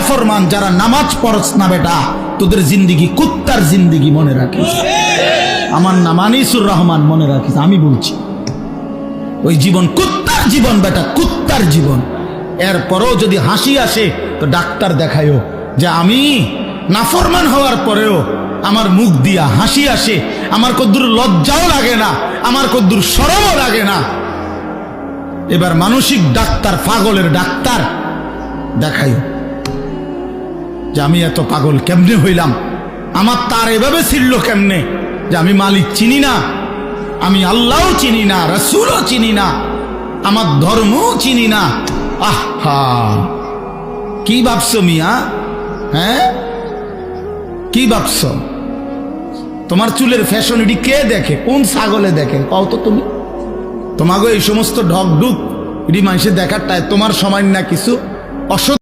নাফরমান, যারা নামাজ পড়ছ না বেটা, তোদের জিন্দিগি কুত্তার জিন্দিগি, মনে রাখিস। আমার নাম আনিসুর রহমান, মনে রাখিস, আমি বলছি। ওই জীবন কুত্তার জীবন বেটা, কুত্তার জীবন। এরপরেও যদি হাসি আসে তো ডাক্তার দেখায়ও যে আমি নাফরমান হওয়ার পরেও আমার মুখ দিয়া হাসি আসে, আমার কদ্দুর লজ্জাও লাগে না, আমার কদ্দুর শরমও লাগে না। এবার মানসিক ডাক্তার, পাগলের ডাক্তার দেখাইও যে আমি এত পাগল কেমনে হইলাম, আমার তার এভাবে ছিল কেমনে যে আমি মালিক চিনি না, আমি আল্লাহও চিনি না, রাসূলও চিনি না, আমার ধর্মও চিনি না। আহা, কি ভাবছো মিয়া? হ্যাঁ, কি ভাবছো? তোমার চুলের ফ্যাশন এটি কে দেখে? কোন ছাগলে দেখেন কও তো তুমি? তোমাকে এই সমস্ত ঢকঢুক এটি মানুষের দেখার টাই তোমার সময় না কিছু অসৎ